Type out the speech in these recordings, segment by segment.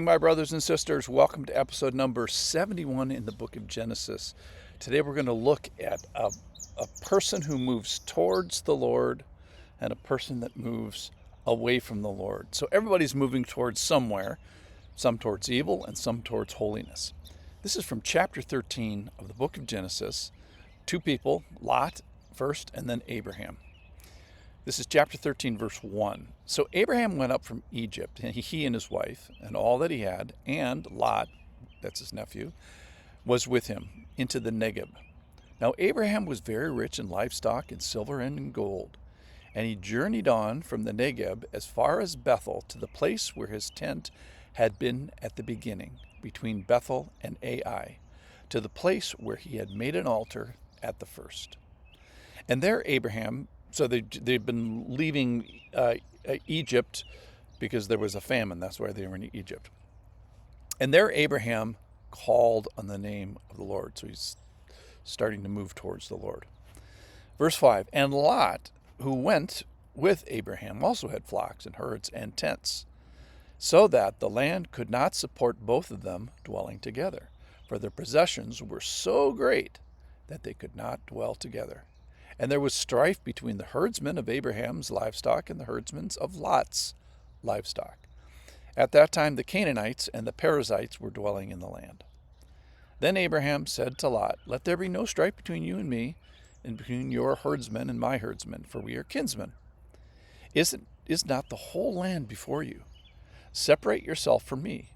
My brothers and sisters, welcome to episode number 71 in the book of Genesis. Today we're going to look at a person who moves towards the Lord and a person that moves away from the Lord. So everybody's moving towards somewhere, some towards evil and some towards holiness. This is from chapter 13 of the book of Genesis. Two people, Lot first and then Abraham. This is chapter 13, verse 1. So Abraham went up from Egypt, and he and his wife, and all that he had, and Lot, that's his nephew, was with him, into the Negeb. Now Abraham was very rich in livestock, in silver, and in gold. And he journeyed on from the Negeb as far as Bethel, to the place where his tent had been at the beginning, between Bethel and Ai, to the place where he had made an altar at the first. And there Abraham... So they've been leaving Egypt because there was a famine. That's why they were in Egypt. And there Abraham called on the name of the Lord. So he's starting to move towards the Lord. Verse 5, and Lot, who went with Abraham, also had flocks and herds and tents, so that the land could not support both of them dwelling together. For their possessions were so great that they could not dwell together. And there was strife between the herdsmen of Abraham's livestock and the herdsmen of Lot's livestock. At that time the Canaanites and the Perizzites were dwelling in the land. Then Abraham said to Lot, let there be no strife between you and me, and between your herdsmen and my herdsmen, for we are kinsmen. Is not the whole land before you? Separate yourself from me.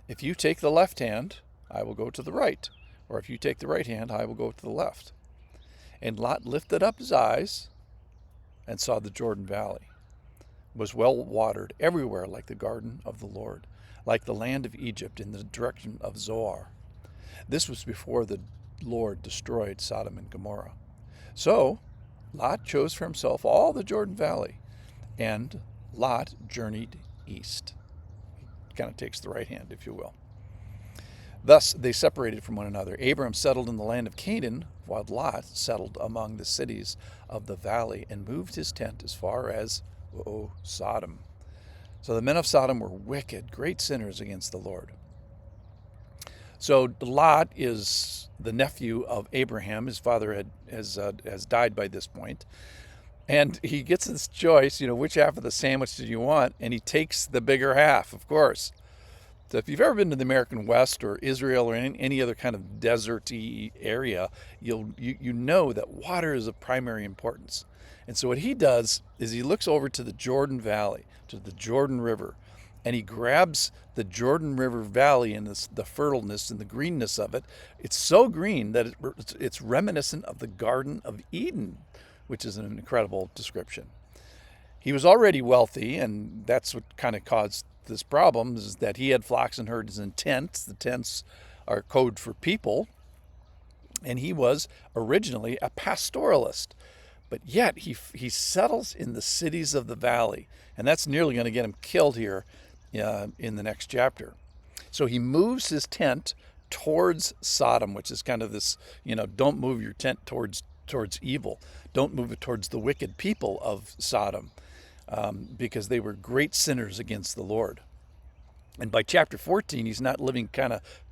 If you take the left hand, I will go to the right, or if you take the right hand, I will go to the left. And Lot lifted up his eyes and saw the Jordan Valley was well watered everywhere, like the garden of the Lord, like the land of Egypt in the direction of Zoar. This was before the Lord destroyed Sodom and Gomorrah. So Lot chose for himself all the Jordan Valley, and Lot journeyed east. He kind of takes the right hand, if you will. Thus they separated from one another. Abram settled in the land of Canaan, while Lot settled among the cities of the valley and moved his tent as far as Sodom. So the men of Sodom were wicked, great sinners against the Lord. So Lot is the nephew of Abraham. His father has died by this point. And he gets this choice, which half of the sandwich do you want? And he takes the bigger half, of course. So if you've ever been to the American West or Israel or any other kind of deserty area, you know that water is of primary importance. And so what he does is he looks over to the Jordan Valley, to the Jordan River, and he grabs the Jordan River Valley and the fertileness and the greenness of it. It's so green that it's reminiscent of the Garden of Eden, which is an incredible description. He was already wealthy, and that's what kind of caused this problem, is that he had flocks and herds and tents. The tents are code for people. And he was originally a pastoralist. But yet he settles in the cities of the valley. And that's nearly going to get him killed here in the next chapter. So he moves his tent towards Sodom, which is kind of this, don't move your tent towards evil. Don't move it towards the wicked people of Sodom. Because they were great sinners against the Lord. And by chapter 14, he's not living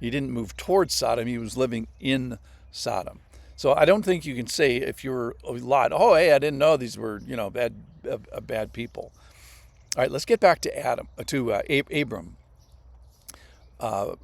he didn't move towards Sodom, he was living in Sodom. So I don't think you can say, if you're Lot, I didn't know these were, bad people. All right, let's get back to Abram.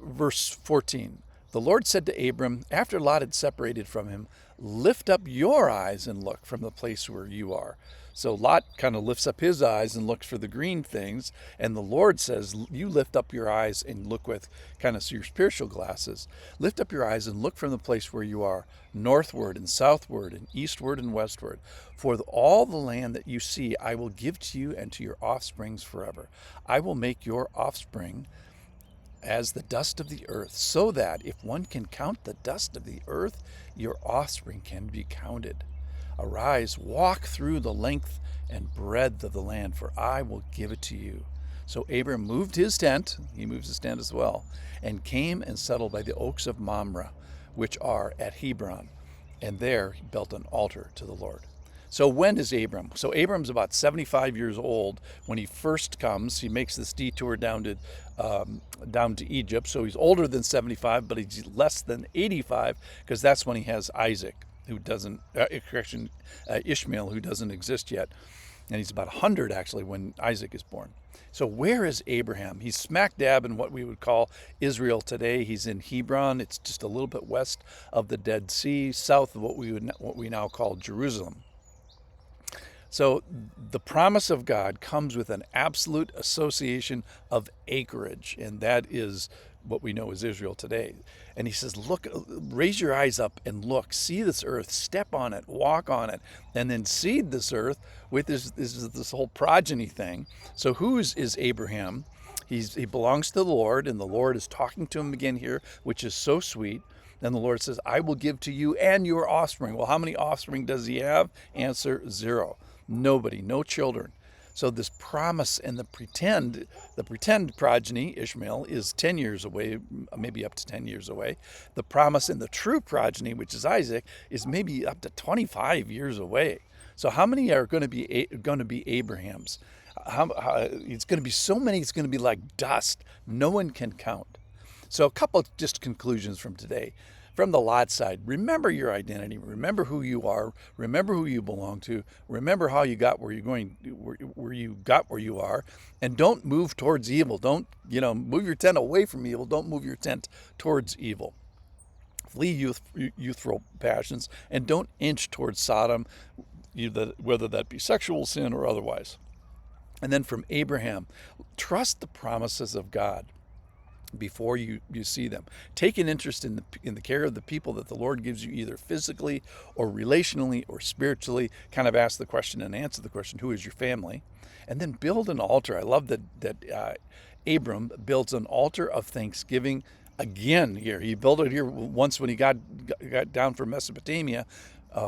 Verse 14. The Lord said to Abram, after Lot had separated from him, lift up your eyes and look from the place where you are. So Lot kind of lifts up his eyes and looks for the green things. And the Lord says, you lift up your eyes and look with kind of your spiritual glasses. Lift up your eyes and look from the place where you are, northward and southward and eastward and westward. For all the land that you see, I will give to you and to your offsprings forever. I will make your offspring as the dust of the earth, so that if one can count the dust of the earth, your offspring can be counted. Arise, walk through the length and breadth of the land, for I will give it to you. So Abram moved his tent, he moves his tent as well, and came and settled by the oaks of Mamre, which are at Hebron, and there he built an altar to the Lord. So when is Abram? So Abram's about 75 years old when he first comes. He makes this detour down to Egypt. So he's older than 75, but he's less than 85 because that's when he has Isaac, who doesn't, Ishmael, who doesn't exist yet. And he's about 100 actually when Isaac is born. So where is Abraham? He's smack dab in what we would call Israel today. He's in Hebron. It's just a little bit west of the Dead Sea, south of what we now call Jerusalem. So the promise of God comes with an absolute association of acreage, and that is what we know as Israel today. And he says, look, raise your eyes up and look, see this earth, step on it, walk on it, and then seed this earth with this whole progeny thing. So who is Abraham? He belongs to the Lord, and the Lord is talking to him again here, which is so sweet. Then the Lord says, I will give to you and your offspring. Well, how many offspring does he have? Answer, 0. Nobody, no children. So this promise and the pretend progeny, Ishmael, is 10 years away, maybe up to 10 years away. The promise and the true progeny, which is Isaac, is maybe up to 25 years away. So how many are going to be Abrahams? It's going to be so many, it's going to be like dust. No one can count. So a couple just conclusions from today. From the Lot side, remember your identity. Remember who you are. Remember who you belong to. Remember how you got where you're going, where you got where you are, and don't move towards evil. Don't move your tent away from evil. Don't move your tent towards evil. Flee youthful passions, and don't inch towards Sodom, whether that be sexual sin or otherwise. And then from Abraham, trust the promises of God before you see them. Take an interest in the care of the people that the Lord gives you, either physically or relationally or spiritually. Kind of ask the question and answer the question, who is your family? And then build an altar. I love that Abram builds an altar of thanksgiving again here. He built it here once when he got down from Mesopotamia,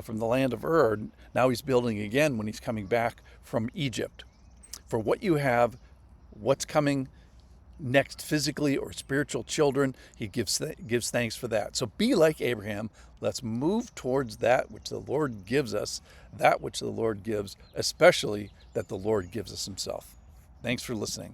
from the land of Ur. Now he's building again when he's coming back from Egypt. For what you have, what's coming next, physically or spiritual children, he gives thanks for that. So be like Abraham. Let's move towards that which the Lord gives us, that which the Lord gives, especially that the Lord gives us himself. Thanks for listening.